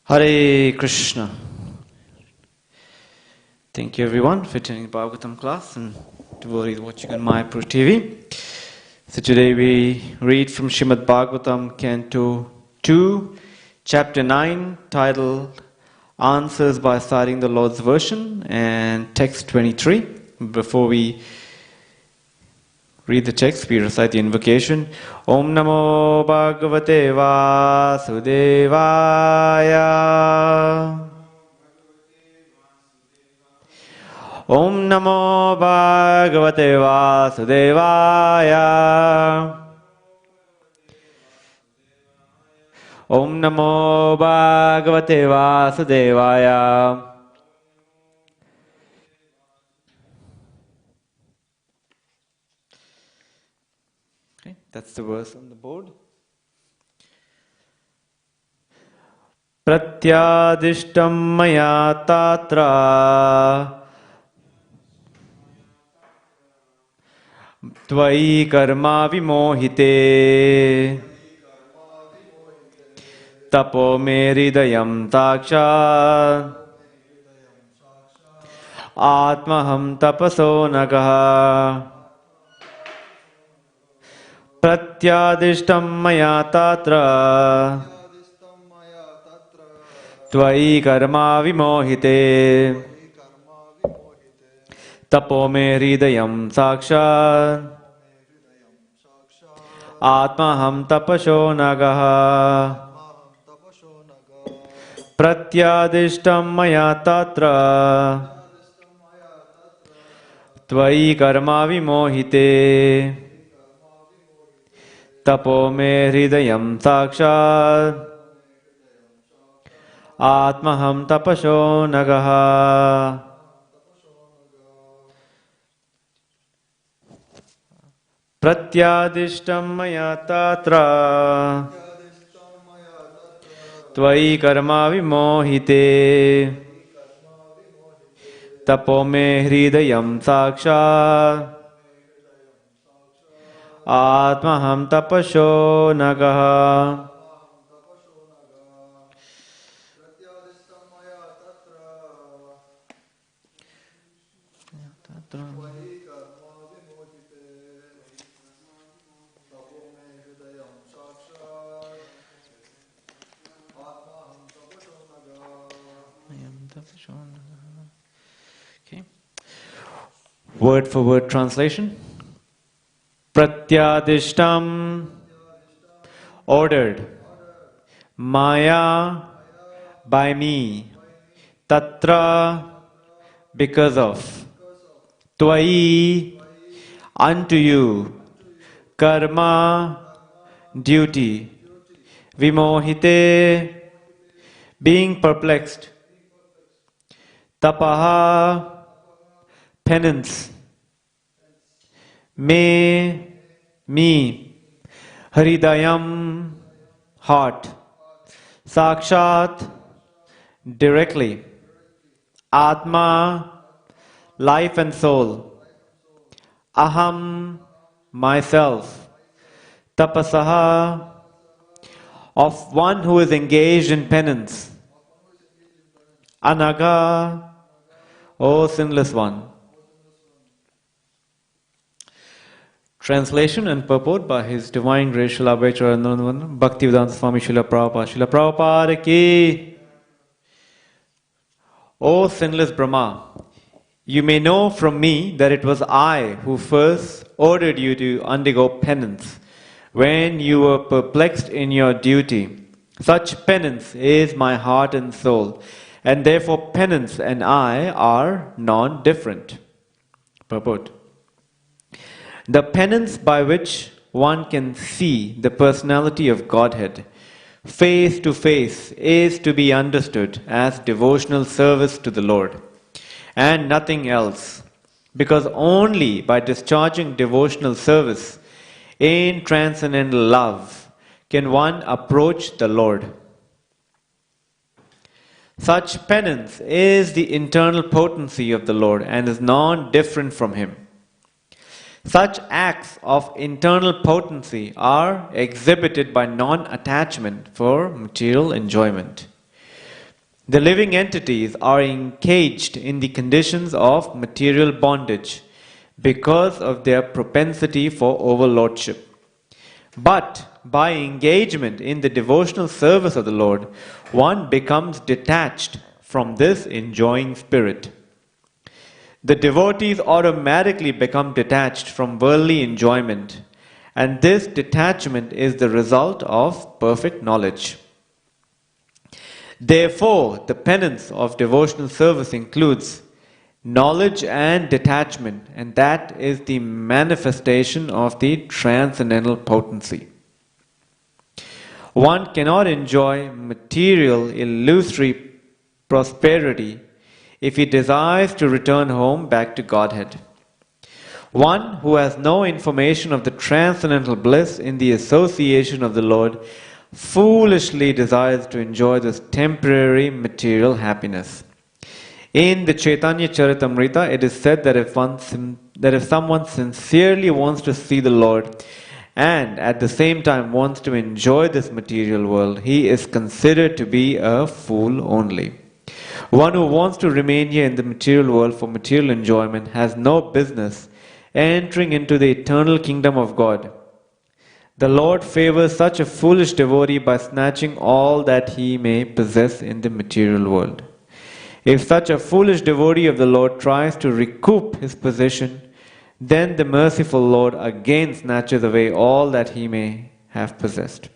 Hare Krishna. Thank you everyone for attending the Bhagavatam class and devotees watching on MyPro TV. So today we read from Srimad Bhagavatam, Canto 2, Chapter 9, titled Answers by Citing the Lord's Version, and text 23. Before we read the text, we recite the invocation. Om Namo Bhagavate Vasudevaya. Om Namo Bhagavate Vasudevaya. Om Namo Bhagavate Vasudevaya. Okay, that's the verse on the board. Pratyadishtam maya tatra Tvai karma vimohite Tapo me hridayam takshat Atmaham tapaso nagaha Pratyadishtam maya tatra Tvai karma vimohite Tapo me hridayam sakshat Atmaham tapasho nagaha Pratyadishtam maya tatra Tvai karma vimohite Tapo me hridayam sakshat Atmaham tapasho nagaha. Pratyadishtam maya tatra Tvai karma vimohite Tapo me hridayam sakshat Atmaham tapasho nagaha. Okay. Word for word translation. Pratyadishtam, ordered. Maya, by me. Tatra, because of. Tvai, unto you. Karma, duty. Vimohite, being perplexed. Tapaha, penance. Me, Hridayam, heart. Sakshat, directly. Atma, life and soul. Aham, myself. Tapasaha, of one who is engaged in penance. Anaga, O sinless one. Translation and purport by His Divine Grace Srila Abhayacharya Bhaktivedanta Swami Srila Prabhupada. Srila Prabhupada ki. O sinless Brahma, you may know from me that it was I who first ordered you to undergo penance when you were perplexed in your duty. Such penance is my heart and soul, and therefore penance and I are non-different. Purport. The penance by which one can see the personality of Godhead face to face is to be understood as devotional service to the Lord, and nothing else, because only by discharging devotional service in transcendental love can one approach the Lord. Such penance is the internal potency of the Lord and is non-different from Him. Such acts of internal potency are exhibited by non-attachment for material enjoyment. The living entities are encaged in the conditions of material bondage because of their propensity for overlordship. But by engagement in the devotional service of the Lord, one becomes detached from this enjoying spirit. The devotees automatically become detached from worldly enjoyment, and this detachment is the result of perfect knowledge. Therefore, the penance of devotional service includes knowledge and detachment, and that is the manifestation of the transcendental potency. One cannot enjoy material, illusory prosperity if he desires to return home back to Godhead. One who has no information of the transcendental bliss in the association of the Lord foolishly desires to enjoy this temporary material happiness. In the Chaitanya Charitamrita, it is said that if someone sincerely wants to see the Lord and at the same time wants to enjoy this material world, he is considered to be a fool only. One who wants to remain here in the material world for material enjoyment has no business entering into the eternal kingdom of God. The Lord favors such a foolish devotee by snatching all that he may possess in the material world. If such a foolish devotee of the Lord tries to recoup his position, then the merciful Lord again snatches away all that he may have possessed.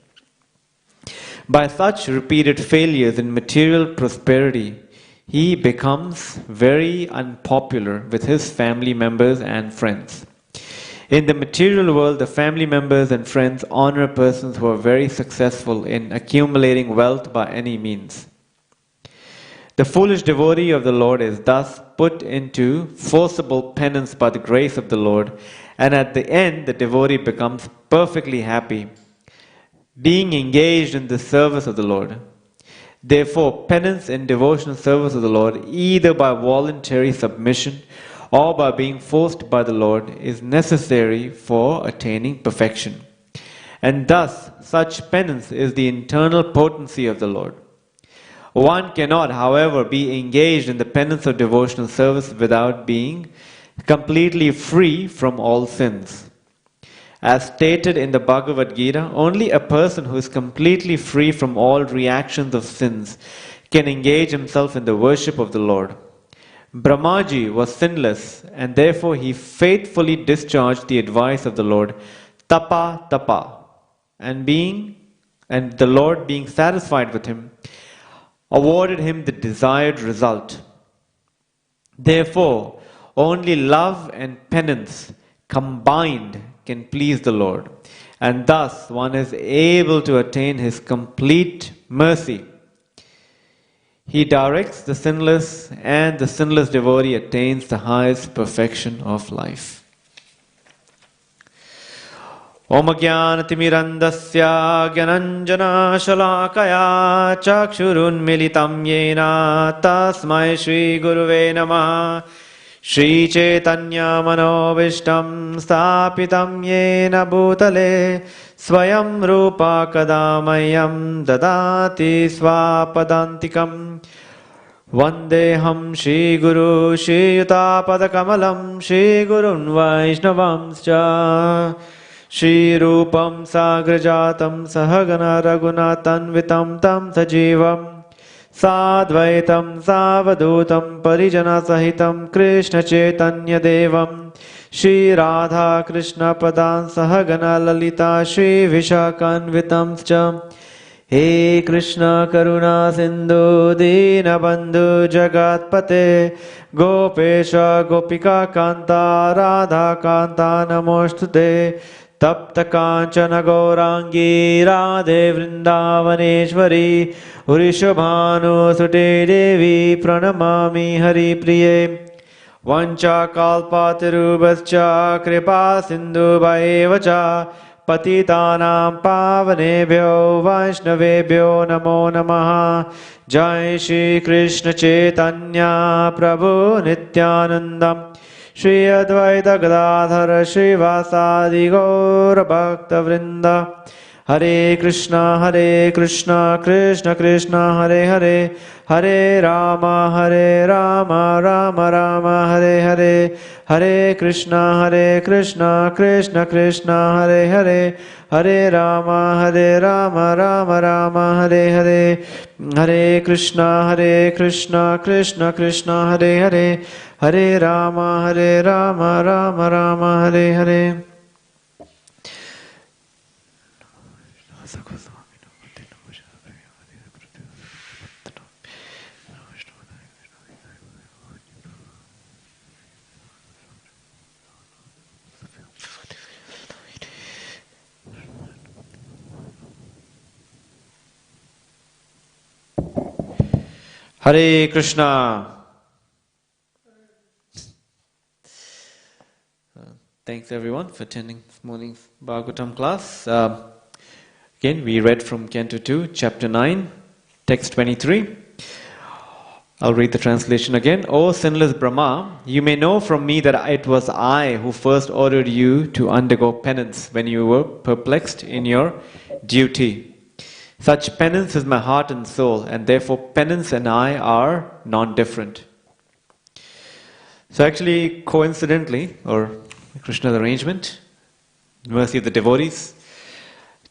By such repeated failures in material prosperity, he becomes very unpopular with his family members and friends. In the material world, the family members and friends honor persons who are very successful in accumulating wealth by any means. The foolish devotee of the Lord is thus put into forcible penance by the grace of the Lord, and at the end the devotee becomes perfectly happy, being engaged in the service of the Lord. Therefore, penance in devotional service of the Lord, either by voluntary submission or by being forced by the Lord, is necessary for attaining perfection. And thus, such penance is the internal potency of the Lord. One cannot, however, be engaged in the penance of devotional service without being completely free from all sins. As stated in the Bhagavad Gita, only a person who is completely free from all reactions of sins can engage himself in the worship of the Lord. Brahmaji was sinless, and therefore he faithfully discharged the advice of the Lord, tapa tapa, and the Lord, being satisfied with him, awarded him the desired result. Therefore, only love and penance combined can please the Lord, and thus one is able to attain his complete mercy. He directs the sinless, and the sinless devotee attains the highest perfection of life. Om Jnanatimirandasya Gyananjana Shalakaya Chakshurun Militam Yena Tasmai Shri Guruve Namaha Shri Chaitanya Manovishtam Stapitam Yena Bhutale Swayam Rupa Kadamayam Dadati Swapadantikam Vandeham Shri Guru Shri Yutapadakamalam Shri Gurun Vaishnavamscha Shri Rupam Sagrajatam Sahagana Raghunathanvitam Tam Sajivam Sadvaitam Savadutam Parijana Sahitam Krishna Chaitanya Devam Shri Radha Krishna Padan Sahagana Lalita Shri Vishakanvitam Scha He Krishna Karuna Sindhu Dinabandhu Jagatpate Gopesha Gopika Kanta Radha Kanta Namostute Tapta Kanchana Gaurangi Radhe Vrindavaneshwari Urishabhanu Sute Devi Pranamami Hari Priye Vancha Kalpatirubhascha Kripa Sindhu Bhaevacha Patitanam Pavanebhyo Vaishnavebhyo Namo Namaha Jai Shri Krishna Chaitanya Prabhu Nityanandam Shri Advaita Gadadhara Shri Vasadi Gaura Bhakta Vrinda Hare Krishna, Krishna Krishna, Hare Hare, Hare Rama, Rama Rama, Hare Hare, Hare Krishna, Krishna Krishna, Hare Hare, Hare Rama, Rama Rama, Hare Hare, Hare Krishna, Krishna Krishna, Hare Hare, Hare Rama, Rama Rama, Hare Hare. Hare Krishna. Thanks everyone for attending this morning's Bhagavatam class. Again, we read from Canto 2, Chapter 9, Text 23. I'll read the translation again. O sinless Brahma, you may know from me that it was I who first ordered you to undergo penance when you were perplexed in your duty. Such penance is my heart and soul, and therefore penance and I are non-different. So actually, coincidentally, or Krishna's arrangement, mercy of the devotees,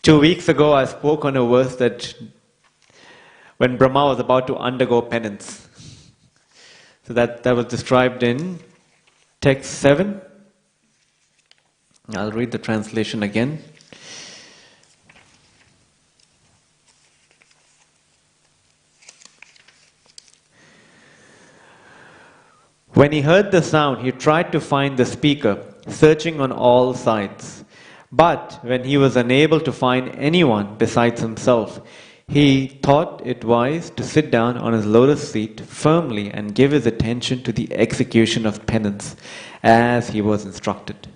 2 weeks ago I spoke on a verse that when Brahma was about to undergo penance. So that was described in text 7. I'll read the translation again. When he heard the sound, he tried to find the speaker, searching on all sides. But when he was unable to find anyone besides himself, he thought it wise to sit down on his lotus seat firmly and give his attention to the execution of penance, as he was instructed.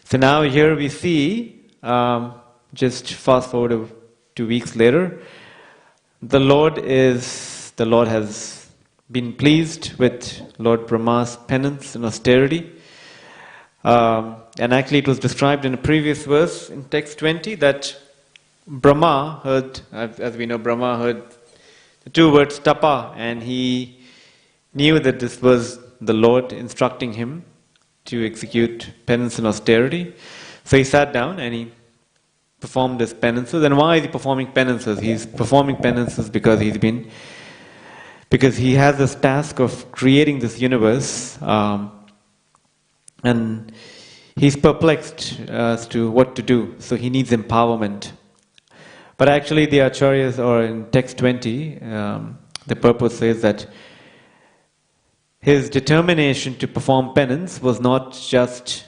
So now here we see, just fast forward 2 weeks later, the Lord has been pleased with Lord Brahma's penance and austerity. And actually it was described in a previous verse in text 20 that Brahma heard, as we know, Brahma heard the two words tapa, and he knew that this was the Lord instructing him to execute penance and austerity. So he sat down and he performed his penances. And why is he performing penances? He's performing penances because he has this task of creating this universe, and he's perplexed as to what to do, so he needs empowerment. But actually the acharyas, or in text 20, the purpose says that his determination to perform penance was not just,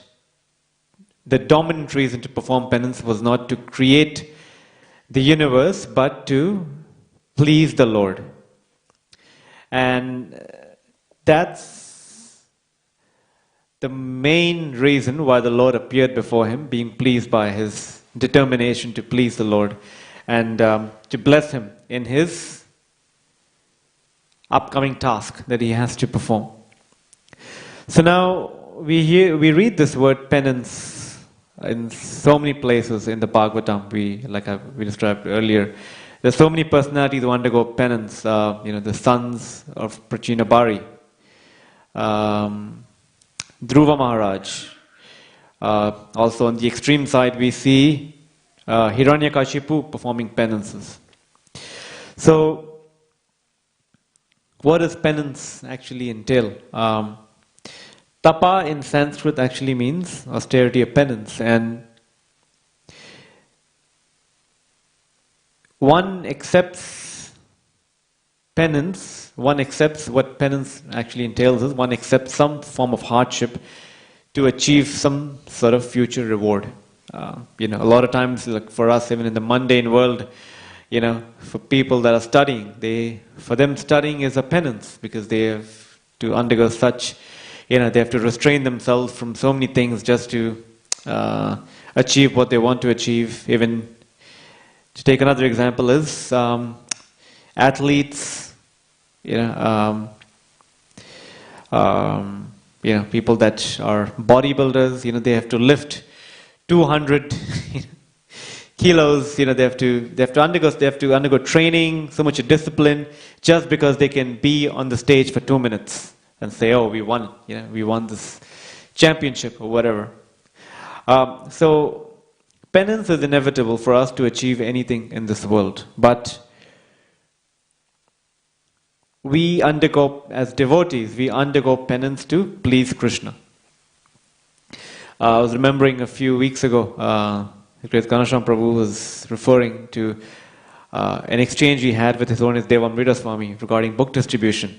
the dominant reason to perform penance was not to create the universe, but to please the Lord. And that's the main reason why the Lord appeared before him, being pleased by his determination to please the Lord and to bless him in his upcoming task that he has to perform. So now we read this word penance in so many places in the Bhagavatam. We described earlier. There's so many personalities who undergo penance. The sons of Prachina Bari, Dhruva Maharaj. Also on the extreme side we see Hiranyakashipu performing penances. So what does penance actually entail? Tapa in Sanskrit actually means austerity or penance, and one accepts penance, one accepts what penance actually entails is one accepts some form of hardship to achieve some sort of future reward. A lot of times, like for us, even in the mundane world, for people that are studying, for them studying is a penance because they have to undergo such, they have to restrain themselves from so many things just to achieve what they want to achieve. Even to take another example is athletes, people that are bodybuilders, they have to lift 200 kilos, they have to undergo training, so much discipline, just because they can be on the stage for 2 minutes and say, "Oh, we won, we won this championship," or whatever. So penance is inevitable for us to achieve anything in this world, but we undergo, as devotees, we undergo penance to please Krishna. I was remembering a few weeks ago, the great Kanasham Prabhu was referring to an exchange he had with His Holiness Devamrita Swami regarding book distribution.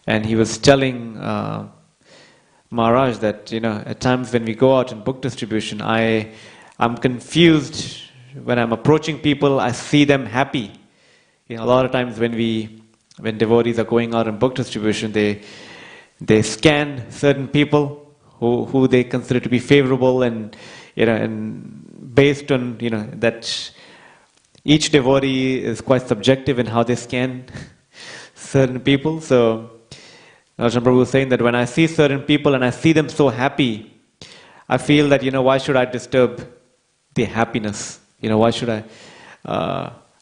And he was telling Maharaj that, at times when we go out in book distribution, I'm confused when I'm approaching people, I see them happy. A lot of times when devotees are going out in book distribution, they scan certain people who they consider to be favorable, and based on that each devotee is quite subjective in how they scan certain people. So Ajahn Prabhu was saying that when I see certain people and I see them so happy, I feel that why should I disturb their happiness? Why should I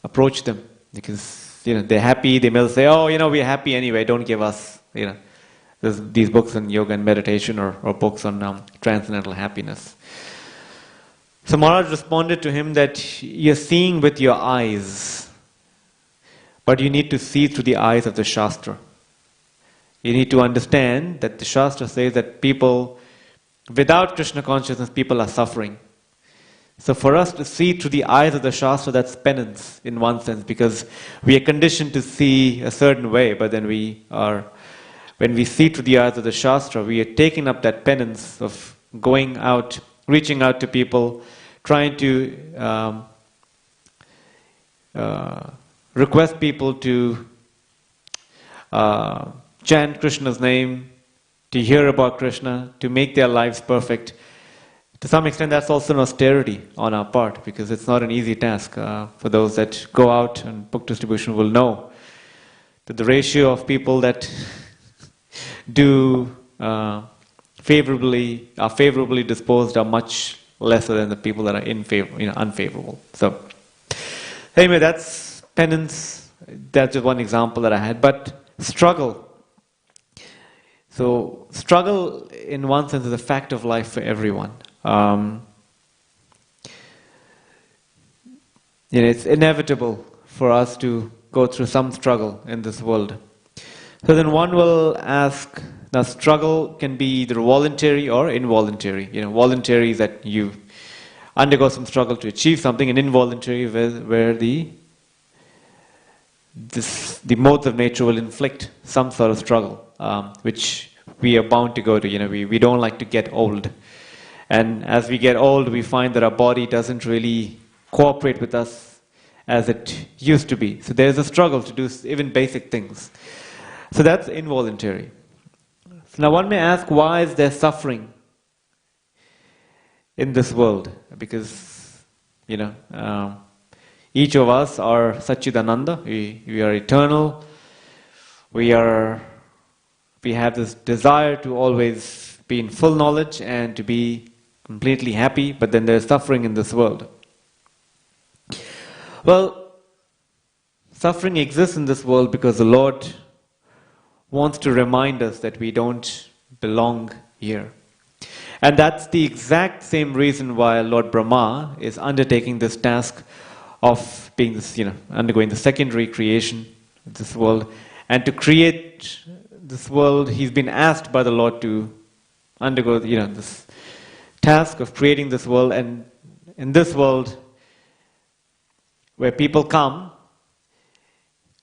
approach them? Because they're happy, they may say, "Oh, we're happy anyway, don't give us these books on yoga and meditation, or books on transcendental happiness." So Maharaj responded to him that you're seeing with your eyes, but you need to see through the eyes of the Shastra. You need to understand that the Shastra says that people, without Krishna consciousness, people are suffering. So for us to see through the eyes of the Shastra, that's penance in one sense, because we are conditioned to see a certain way, but then when we see through the eyes of the Shastra, we are taking up that penance of going out, reaching out to people, trying to request people to chant Krishna's name, to hear about Krishna, to make their lives perfect. To some extent, that's also an austerity on our part, because it's not an easy task. For those that go out and book distribution will know that the ratio of people that are favorably disposed are much lesser than the people that are unfavorable. So, anyway, that's penance. That's just one example that I had. But struggle. So, struggle in one sense is a fact of life for everyone. It's inevitable for us to go through some struggle in this world. So then one will ask, now struggle can be either voluntary or involuntary. Voluntary is that you undergo some struggle to achieve something, and involuntary where the modes of nature will inflict some sort of struggle, which we are bound to go to. We don't like to get old. And as we get old, we find that our body doesn't really cooperate with us as it used to be. So there's a struggle to do even basic things. So that's involuntary. So now one may ask, why is there suffering in this world? Because, each of us are Satchidananda. We are eternal. We have this desire to always be in full knowledge and to be completely happy, but then there's suffering in this world. Well, suffering exists in this world because the Lord wants to remind us that we don't belong here. And that's the exact same reason why Lord Brahma is undertaking this task of being this, undergoing the secondary creation of this world. And to create this world, he's been asked by the Lord to undergo, this task of creating this world. And in this world, where people come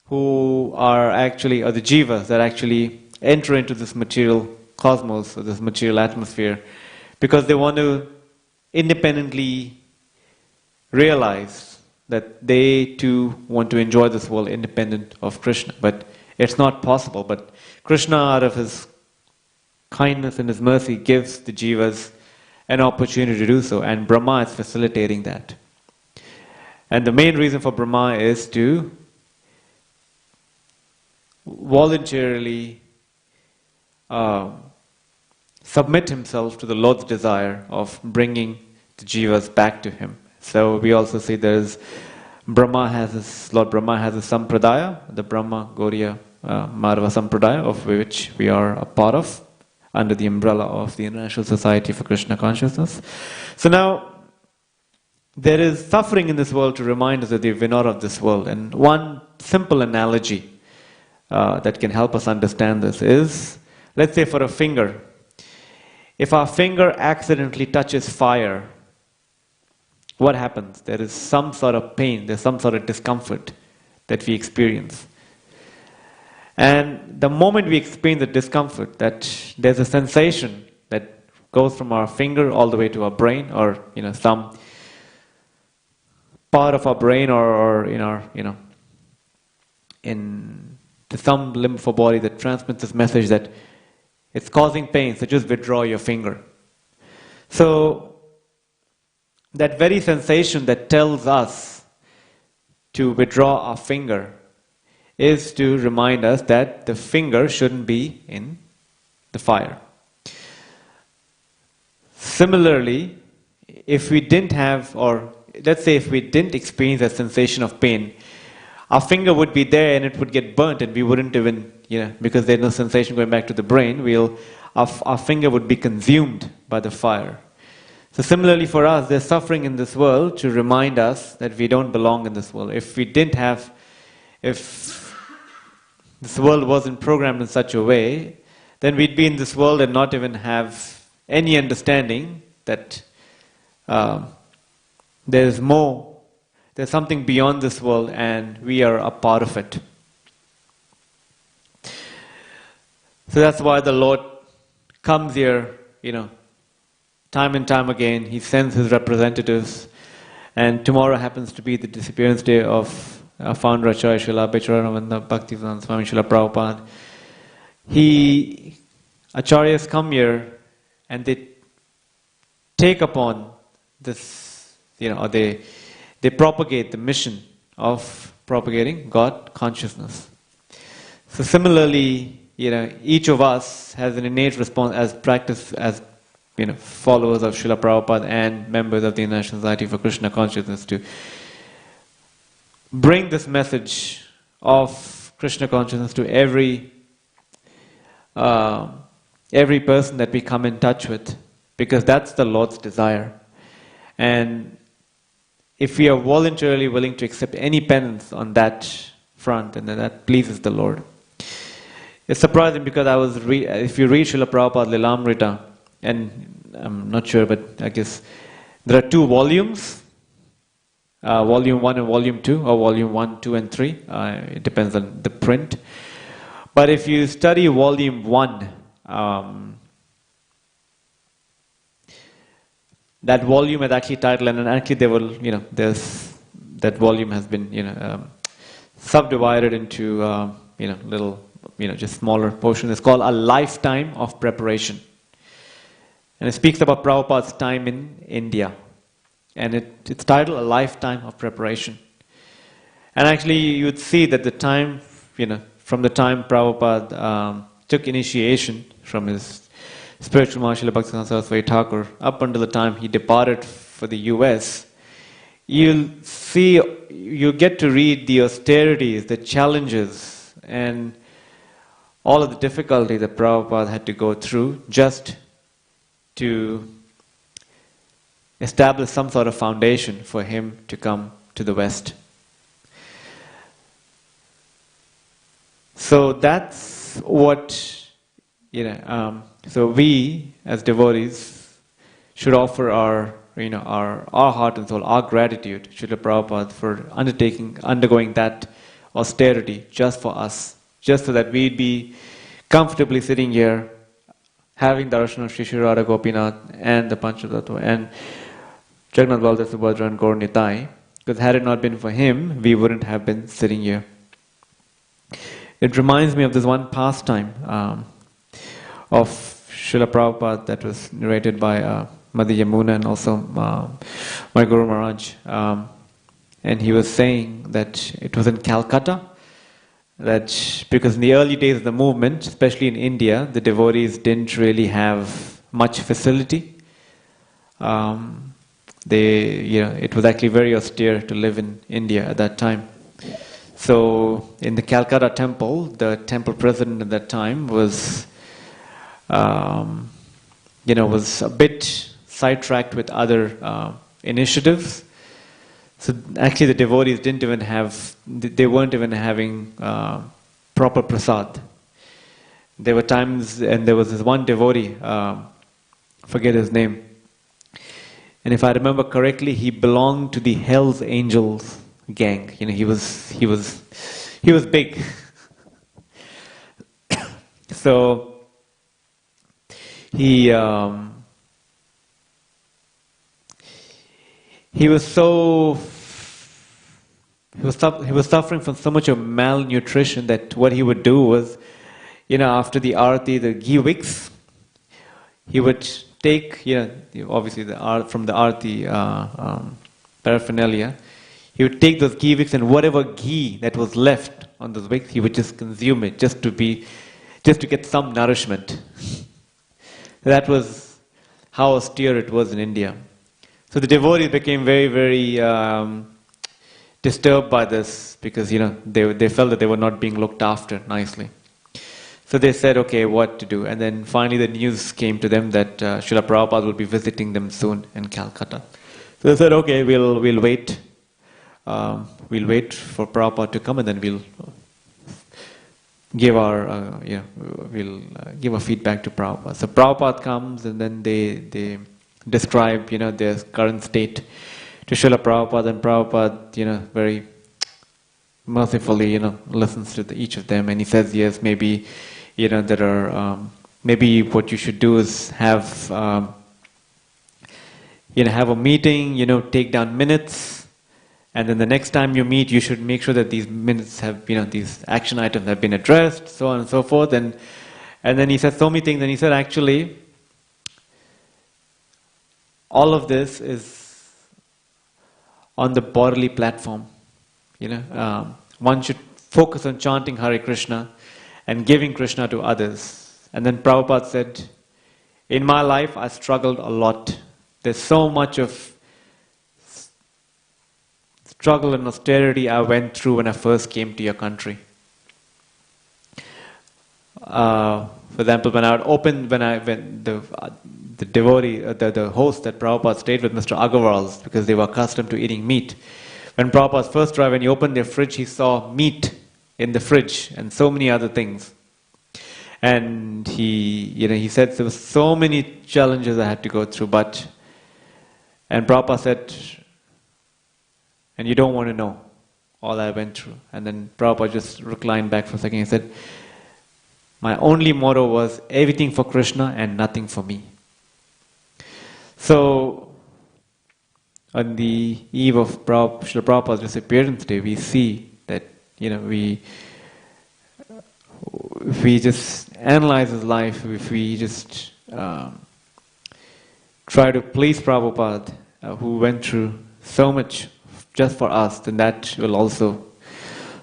who are the jivas that actually enter into this material cosmos, or this material atmosphere, because they want to independently realize that they too want to enjoy this world independent of Krishna. But it's not possible. But Krishna, out of his kindness and his mercy, gives the jivas an opportunity to do so, and Brahma is facilitating that. And the main reason for Brahma is to voluntarily submit himself to the Lord's desire of bringing the jivas back to him. So we also see there's Lord Brahma has a sampradaya, the Brahma Gauriya Madhava Sampradaya, of which we are a part of, under the umbrella of the International Society for Krishna Consciousness. So now, there is suffering in this world to remind us of the vinod of this world. And one simple analogy that can help us understand this is, let's say for a finger, if our finger accidentally touches fire, what happens? There is some sort of pain, there's some sort of discomfort that we experience. And the moment we experience the discomfort, that there's a sensation that goes from our finger all the way to our brain, or some part of our brain, or in our to some limb of our body that transmits this message that it's causing pain, so just withdraw your finger. So that very sensation that tells us to withdraw our finger is to remind us that the finger shouldn't be in the fire. Similarly, if we didn't have, or let's say if we didn't experience that sensation of pain, our finger would be there and it would get burnt, and we wouldn't even, because there's no sensation going back to the brain, our finger would be consumed by the fire. So similarly for us, there's suffering in this world to remind us that we don't belong in this world. If this world wasn't programmed in such a way, then we'd be in this world and not even have any understanding that there's something beyond this world and we are a part of it. So that's why the Lord comes here, time and time again. He sends his representatives, and tomorrow happens to be the disappearance day of our founder Acharya Srila Bhaktivedanta Bhaktivedanta Swami Srila Prabhupada. Acharyas come here and they take upon this, or they propagate the mission of propagating God consciousness. So similarly, each of us has an innate response as followers of Srila Prabhupada and members of the International Society for Krishna Consciousness, to bring this message of Krishna consciousness to every person that we come in touch with, because that's the Lord's desire. And if we are voluntarily willing to accept any penance on that front, and then that pleases the Lord. It's surprising because if you read Srila Prabhupada Lilamrita, and I'm not sure, but I guess there are 2 volumes, volume 1 and volume 2, or volume 1, 2 and 3, it depends on the print. But if you study volume 1, that volume is actually titled, and actually that volume has been, subdivided into, little, just smaller portions. It's called A Lifetime of Preparation. And it speaks about Prabhupada's time in India. And it's titled A Lifetime of Preparation. And actually you would see that the time, from the time Prabhupada took initiation from his spiritual master Bhaktivedanta Saraswati Thakur up until the time he departed for the US, you'll get to read the austerities, the challenges, and all of the difficulties that Prabhupada had to go through just to establish some sort of foundation for him to come to the West. So that's what, so we as devotees should offer our heart and soul, our gratitude to Srila Prabhupada for undergoing that austerity just for us, just so that we'd be comfortably sitting here having darshan of Shri Shri Radha Gopinath and the Panchatattva and Jagannath Baldev Subhadra and Gaur Nitai, because had it not been for him, we wouldn't have been sitting here. It reminds me of this one pastime of Srila Prabhupada that was narrated by Madhya Yamuna and also my Guru Maharaj. And he was saying that it was in Calcutta, that because in the early days of the movement, especially in India, the devotees didn't really have much facility. it was actually very austere to live in India at that time. So in the Calcutta temple, the temple president at that time was was a bit sidetracked with other initiatives. So actually the devotees they weren't even having proper prasad. There were times, and there was this one devotee, forget his name, and if I remember correctly, he belonged to the Hell's Angels gang. He was big. So he was suffering from so much of malnutrition that what he would do was, after the arati, the ghee wicks, he would take, obviously from the arati paraphernalia, he would take those ghee wicks, and whatever ghee that was left on those wicks, he would just consume it just to get some nourishment. That was how austere it was in India. So the devotees became very, very disturbed by this, because they felt that they were not being looked after nicely. So they said, okay, what to do? And then finally the news came to them that Srila Prabhupada will be visiting them soon in Calcutta. So they said, okay, we'll wait. We'll wait for Prabhupada to come, and then we'll give our give a feedback to Prabhupada. So Prabhupada comes, and then they describe their current state to Srila Prabhupada, and Prabhupada very mercifully listens to each of them, and he says, yes, maybe there are maybe what you should do is have a meeting, take down minutes, and then the next time you meet, you should make sure that these minutes have these action items have been addressed, so on and so forth. And then he said so many things, and he said, actually, all of this is on the bodily platform. One should focus on chanting Hare Krishna and giving Krishna to others. And then Prabhupada said, in my life I struggled a lot. There's so much of struggle and austerity I went through when I first came to your country. For example, when the devotee, the host that Prabhupada stayed with, Mr. Agarwal's, because they were accustomed to eating meat. When Prabhupada first arrived, when he opened their fridge, he saw meat in the fridge and so many other things. And he said there were so many challenges I had to go through, and Prabhupada said, and you don't want to know all I went through. And then Prabhupada just reclined back for a second. He said, my only motto was everything for Krishna and nothing for me. So, on the eve of Srila Prabhupada's disappearance day, we see that, if we just analyze his life, if we just try to please Prabhupada, who went through so much just for us, then that will also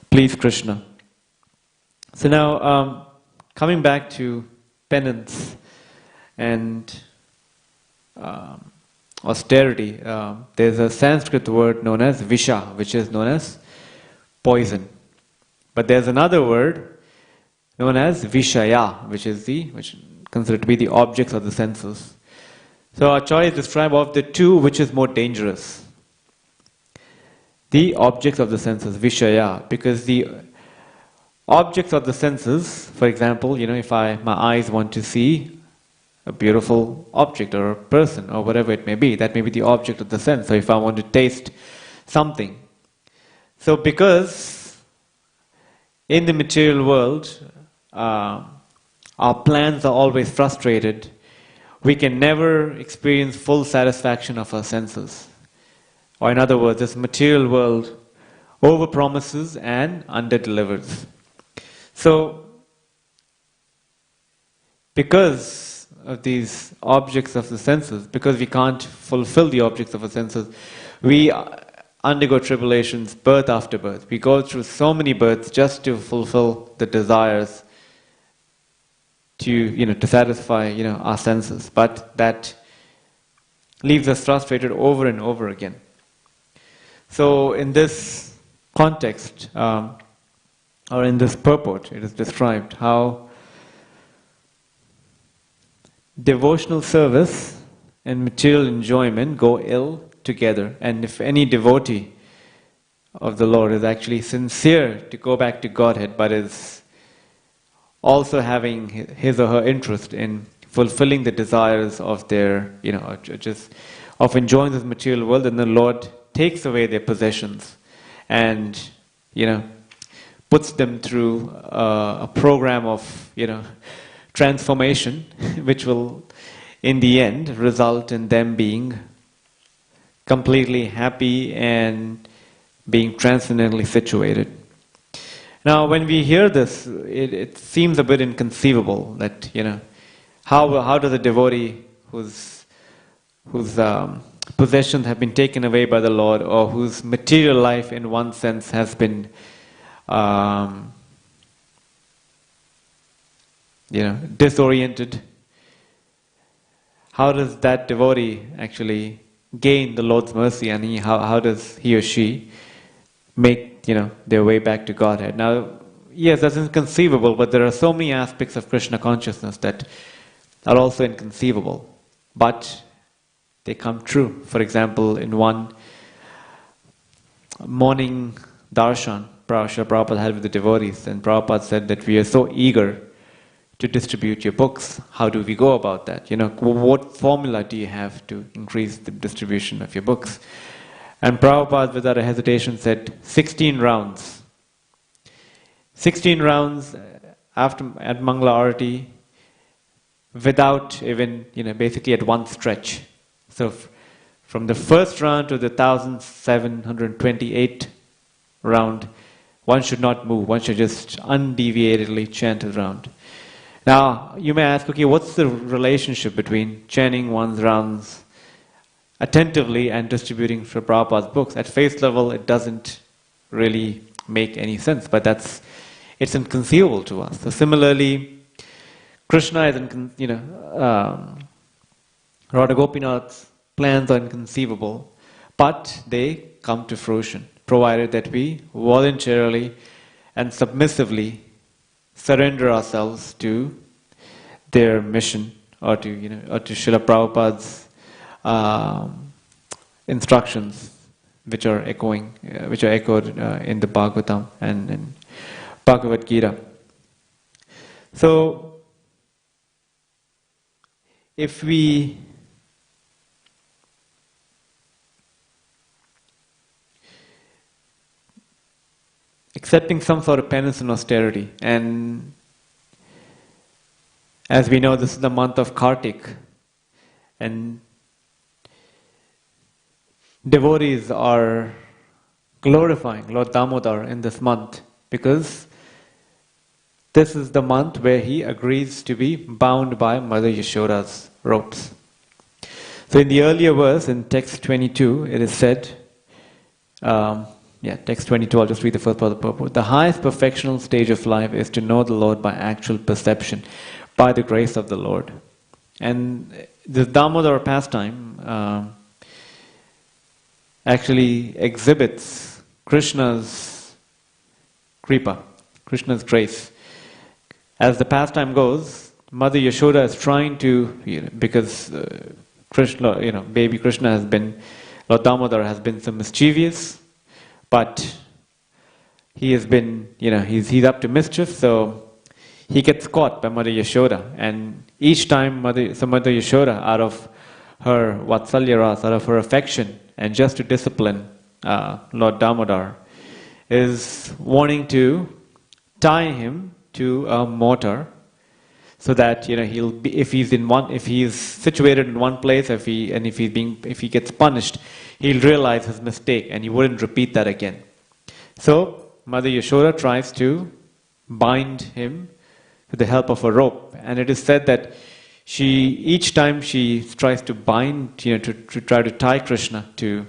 please Krishna. So now, coming back to penance and austerity, there's a Sanskrit word known as visha, which is known as poison. But there's another word known as vishaya, which is considered to be the objects of the senses. So our choice describe of the two which is more dangerous. The objects of the senses, vishaya, because the objects of the senses, for example, if my eyes want to see a beautiful object or a person or whatever it may be, that may be the object of the sense. So if I want to taste something. So because in the material world, our plans are always frustrated, we can never experience full satisfaction of our senses. Or in other words, this material world overpromises and underdelivers. So, because of these objects of the senses, because we can't fulfill the objects of the senses, we undergo tribulations birth after birth. We go through so many births just to fulfill the desires, to satisfy our senses. But that leaves us frustrated over and over again. So in this context, or in this purport, it is described how devotional service and material enjoyment go ill together. And if any devotee of the Lord is actually sincere to go back to Godhead, but is also having his or her interest in fulfilling the desires of their, just of enjoying this material world, then the Lord takes away their possessions and, puts them through a program of, transformation, which will, in the end, result in them being completely happy and being transcendently situated. Now, when we hear this, it seems a bit inconceivable that, how does a devotee whose possessions have been taken away by the Lord, or whose material life in one sense has been disoriented, how does that devotee actually gain the Lord's mercy, and how does he or she make their way back to Godhead? Now, yes, that's inconceivable, but there are so many aspects of Krishna consciousness that are also inconceivable, but they come true. For example, in one morning darshan Prabhupada had with the devotees, and Prabhupada said that we are so eager to distribute your books. How do we go about that? What formula do you have to increase the distribution of your books? And Prabhupada, without a hesitation, said 16 rounds. 16 rounds at Mangala Arati, without even, basically at one stretch. So from the first round to the 1728 round, one should not move. One should just undeviatedly chant a round. Now, you may ask, okay, what's the relationship between chanting one's rounds attentively and distributing Srila Prabhupada's books? At face level, it doesn't really make any sense, but it's inconceivable to us. So similarly, Krishna is, Radha Gopinath's plans are inconceivable, but they come to fruition, provided that we voluntarily and submissively surrender ourselves to their mission, or to Srila Prabhupada's instructions, which are echoed in the Bhagavatam and in Bhagavad Gita. So, if we accepting some sort of penance and austerity, and as we know, this is the month of Kartik, and devotees are glorifying Lord Damodar in this month, because this is the month where he agrees to be bound by Mother Yashoda's ropes. So in the earlier verse, in text 22, it is said, text 22, I'll just read the first part of the purport. The highest perfectional stage of life is to know the Lord by actual perception, by the grace of the Lord. And this Damodar pastime actually exhibits Krishna's kripa, Krishna's grace. As the pastime goes, Mother Yashoda is trying to, because Krishna, baby Krishna has been, Lord Damodar has been so mischievous, but he has been, he's up to mischief, so he gets caught by Mother Yashoda. And each time Mother Yashoda, out of her Vatsalya Ras, out of her affection, and just to discipline Lord Damodar, is wanting to tie him to a mortar, so that he'll be, if he's situated in one place, if he gets punished, he'll realize his mistake and he wouldn't repeat that again. So Mother Yashoda tries to bind him with the help of a rope, and it is said that each time she tries to bind, to try to tie Krishna to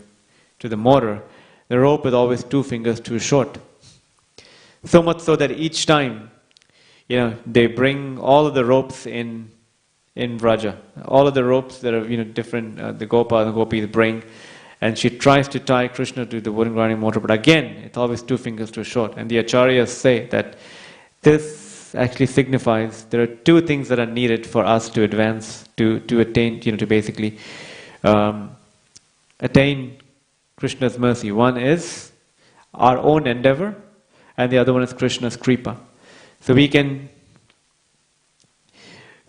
the mortar, the rope is always 2 fingers too short. So much so that each time, they bring all of the ropes in in Vraja. All of the ropes that are different, the Gopa and the Gopis bring, and she tries to tie Krishna to the wooden grinding mortar, but again, it's always 2 fingers too short. And the acharyas say that this actually signifies there are 2 things that are needed for us to advance, to attain, to basically attain Krishna's mercy. One is our own endeavor, and the other one is Krishna's kripa. So we can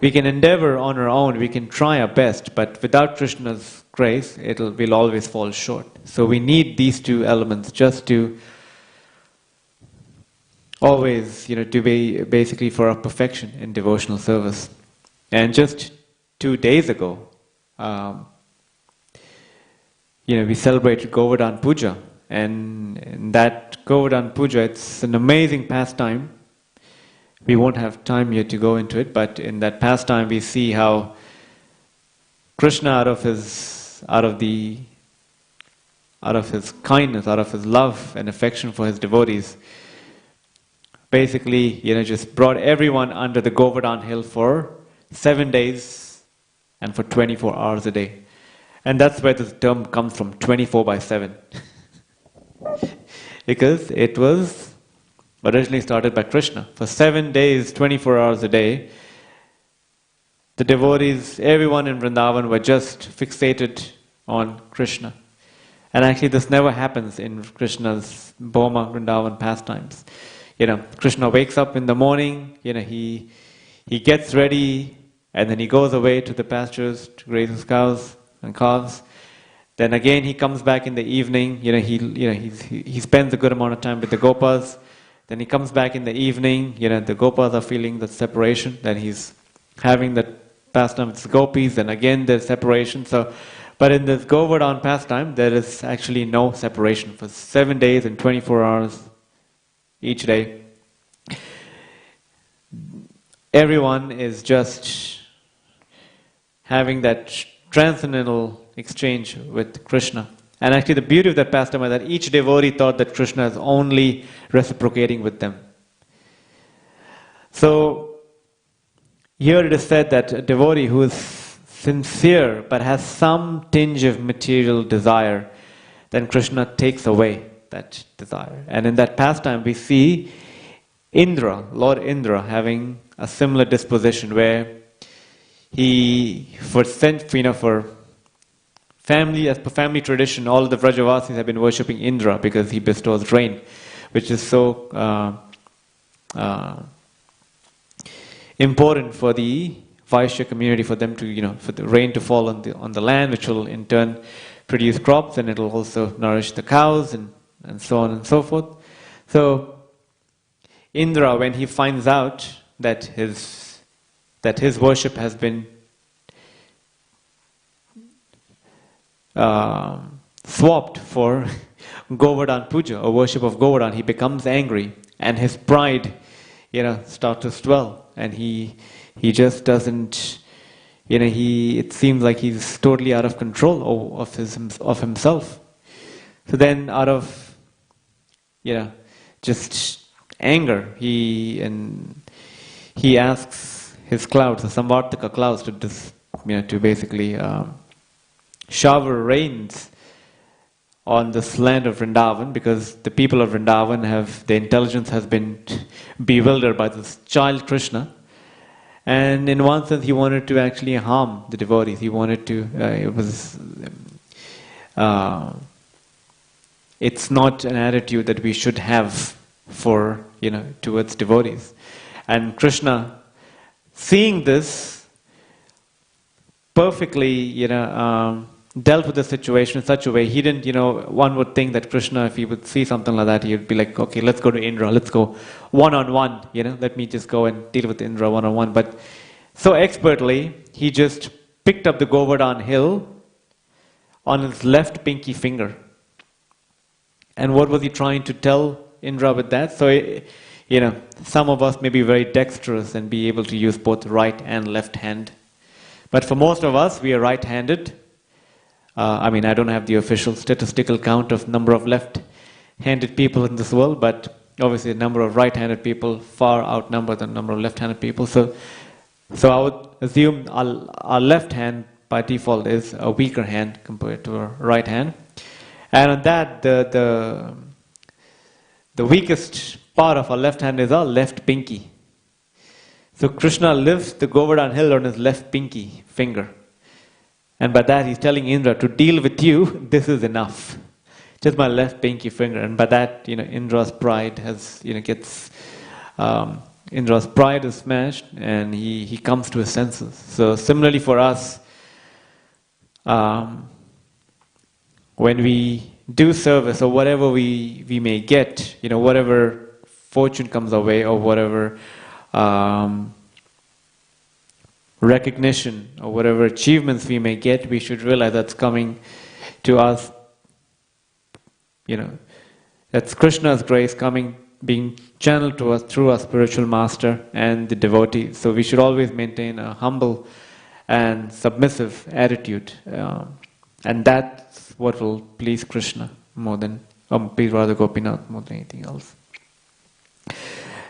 endeavor on our own, we can try our best, but without Krishna's grace, we'll always fall short. So we need these 2 elements just to always, to be basically for our perfection in devotional service. And just 2 days ago, we celebrated Govardhan Puja, and in that Govardhan Puja, it's an amazing pastime. We won't have time here to go into it, but in that pastime we see how Krishna, out of his kindness, out of his love and affection for his devotees, basically, just brought everyone under the Govardhan hill for 7 days and for 24 hours a day. And that's where this term comes from, 24/7. Because it was originally started by Krishna. For 7 days, 24 hours a day, the devotees, everyone in Vrindavan were just fixated on Krishna. And actually this never happens in Krishna's Bhoma Vrindavan pastimes. Krishna wakes up in the morning, he gets ready, and then he goes away to the pastures to graze his cows and calves. Then again he comes back in the evening, he spends a good amount of time with the Gopas. Then he comes back in the evening, the Gopas are feeling the separation, then he's having the pastime with the Gopis, and again there's separation. But in this Govardhan pastime, there is actually no separation for 7 days and 24 hours each day. Everyone is just having that transcendental exchange with Krishna. And actually the beauty of that pastime is that each devotee thought that Krishna is only reciprocating with them. So here it is said that a devotee who is sincere but has some tinge of material desire, then Krishna takes away that desire. And in that pastime we see Indra, Lord Indra, having a similar disposition where he, for family, as per family tradition, all of the Vrajavasis have been worshipping Indra because he bestows rain, which is so important for the Vaishya community, for them to, for the rain to fall on the land, which will in turn produce crops, and it will also nourish the cows and so on and so forth. So Indra, when he finds out that his worship has been swapped for Govardhan Puja, or worship of Govardhan, he becomes angry, and his pride, starts to swell, and he just doesn't, it seems like he's totally out of control of himself. So then, out of, just anger, he asks his clouds, the Samvartaka clouds, to basically shower rains on this land of Vrindavan, because the people of Vrindavan their intelligence has been bewildered by this child Krishna. And in one sense, he wanted to actually harm the devotees. He wanted to, it's not an attitude that we should have towards devotees. And Krishna, seeing this, perfectly, dealt with the situation in such a way, he didn't, one would think that Krishna, if he would see something like that, he would be like, okay, let's go to Indra, let's go one-on-one, let me just go and deal with Indra one-on-one. But so expertly, he just picked up the Govardhan hill on his left pinky finger. And what was he trying to tell Indra with that? So, some of us may be very dexterous and be able to use both right and left hand. But for most of us, we are right-handed. I don't have the official statistical count of number of left-handed people in this world, but obviously the number of right-handed people far outnumber the number of left-handed people. So So I would assume our left hand by default is a weaker hand compared to our right hand. And on that, the weakest part of our left hand is our left pinky. So Krishna lifts the Govardhan hill on his left pinky finger. And by that he's telling Indra, to deal with you, this is enough. Just my left pinky finger. And by that, Indra's pride Indra's pride is smashed and he comes to his senses. So similarly for us, when we do service or whatever we may get, whatever fortune comes our way or whatever recognition or whatever achievements we may get, we should realize that's coming to us, that's Krishna's grace being channeled to us through our spiritual master and the devotee. So we should always maintain a humble and submissive attitude. And that's what will please Krishna more than, please Radha Gopinath more than anything else.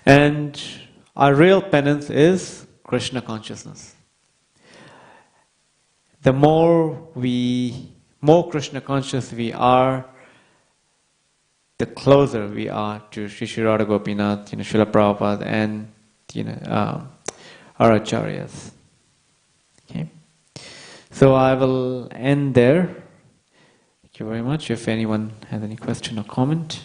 And our real penance is Krishna consciousness. The more Krishna conscious we are, the closer we are to Sri Radha Gopinath, Srila Prabhupada, and our acharyas. Okay, so I will end there. Thank you very much. If anyone has any question or comment.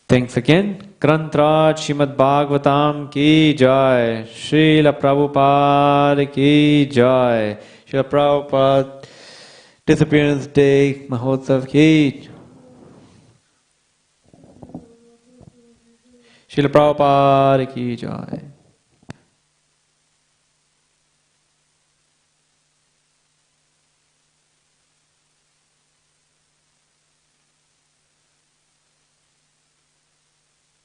Thanks again. Granthraj Srimad Bhagavatam ki jai. Srila Prabhupada ki jai. Srila Prabhupada Disappearance Day Mahotsav ki. Srila Prabhupada ki jai.